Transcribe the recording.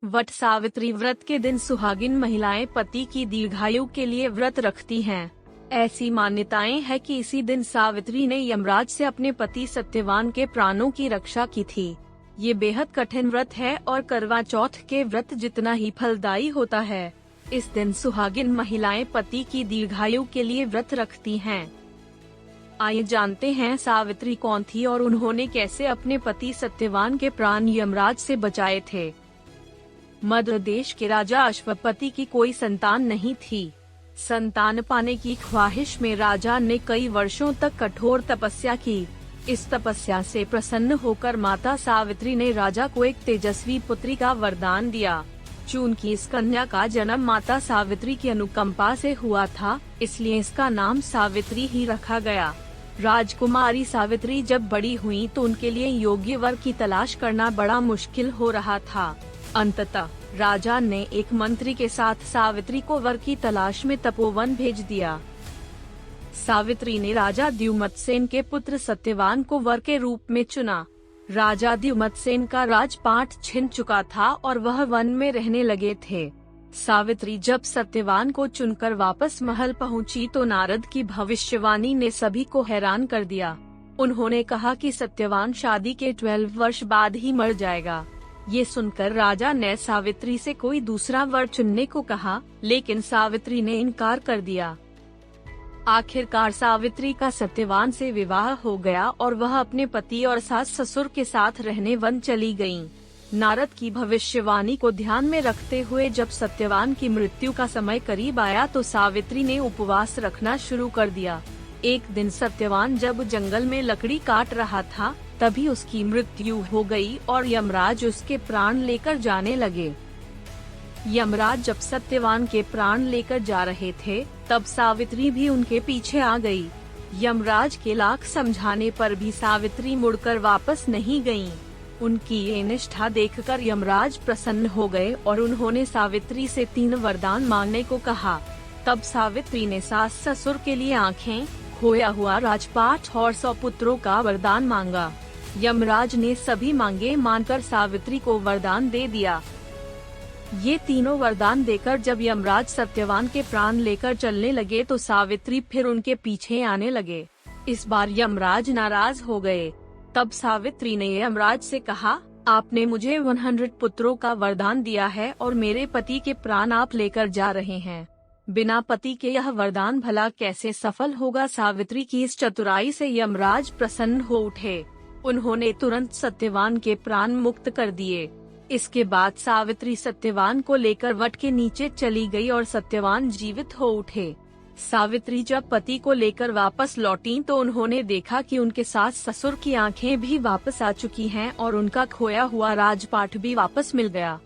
वट सावित्री व्रत के दिन सुहागिन महिलाएं पति की दीर्घायु के लिए व्रत रखती हैं। ऐसी मान्यताएं है कि इसी दिन सावित्री ने यमराज से अपने पति सत्यवान के प्राणों की रक्षा की थी। ये बेहद कठिन व्रत है और करवा चौथ के व्रत जितना ही फलदायी होता है। इस दिन सुहागिन महिलाएं पति की दीर्घायु के लिए व्रत रखती हैं। आइए जानते हैं सावित्री कौन थी और उन्होंने कैसे अपने पति सत्यवान के प्राण यमराज से बचाए थे। मद्र देश के राजा अश्वपति की कोई संतान नहीं थी। संतान पाने की ख्वाहिश में राजा ने कई वर्षों तक कठोर तपस्या की। इस तपस्या से प्रसन्न होकर माता सावित्री ने राजा को एक तेजस्वी पुत्री का वरदान दिया। चूंकि इस कन्या का जन्म माता सावित्री की अनुकंपा से हुआ था, इसलिए इसका नाम सावित्री ही रखा गया। राजकुमारी सावित्री जब बड़ी हुई तो उनके लिए योग्य वर की तलाश करना बड़ा मुश्किल हो रहा था। अंततः राजा ने एक मंत्री के साथ सावित्री को वर की तलाश में तपोवन भेज दिया। सावित्री ने राजा द्युमत्सेन के पुत्र सत्यवान को वर के रूप में चुना। राजा द्युमत्सेन का राजपाट छिन चुका था और वह वन में रहने लगे थे। सावित्री जब सत्यवान को चुनकर वापस महल पहुंची तो नारद की भविष्यवाणी ने सभी को हैरान कर दिया। उन्होंने कहा कि सत्यवान शादी के 12 वर्ष बाद ही मर जाएगा। ये सुनकर राजा ने सावित्री से कोई दूसरा वर चुनने को कहा, लेकिन सावित्री ने इनकार कर दिया। आखिरकार सावित्री का सत्यवान से विवाह हो गया और वह अपने पति और सास ससुर के साथ रहने वन चली गयीं। नारद की भविष्यवाणी को ध्यान में रखते हुए जब सत्यवान की मृत्यु का समय करीब आया तो सावित्री ने उपवास रखना शुरू कर दिया। एक दिन सत्यवान जब जंगल में लकड़ी काट रहा था, तभी उसकी मृत्यु हो गई और यमराज उसके प्राण लेकर जाने लगे। यमराज जब सत्यवान के प्राण लेकर जा रहे थे, तब सावित्री भी उनके पीछे आ गई। यमराज के लाख समझाने पर भी सावित्री मुड़कर वापस नहीं गईं। उनकी ये निष्ठा देखकर यमराज प्रसन्न हो गए और उन्होंने सावित्री से 3 वरदान मांगने को कहा। तब सावित्री ने सास ससुर के लिए आँखें, खोया हुआ राजपाट और 100 पुत्रों का वरदान मांगा। यमराज ने सभी मांगे मानकर सावित्री को वरदान दे दिया। ये तीनों वरदान देकर जब यमराज सत्यवान के प्राण लेकर चलने लगे तो सावित्री फिर उनके पीछे आने लगे। इस बार यमराज नाराज हो गए। तब सावित्री ने यमराज से कहा, आपने मुझे 100 पुत्रों का वरदान दिया है और मेरे पति के प्राण आप लेकर जा रहे हैं। बिना पति के यह वरदान भला कैसे सफल होगा। सावित्री की इस चतुराई से यमराज प्रसन्न हो उठे। उन्होंने तुरंत सत्यवान के प्राण मुक्त कर दिए। इसके बाद सावित्री सत्यवान को लेकर वट के नीचे चली गई और सत्यवान जीवित हो उठे। सावित्री जब पति को लेकर वापस लौटी तो उन्होंने देखा कि उनके सास ससुर की आंखें भी वापस आ चुकी हैं और उनका खोया हुआ राजपाट भी वापस मिल गया।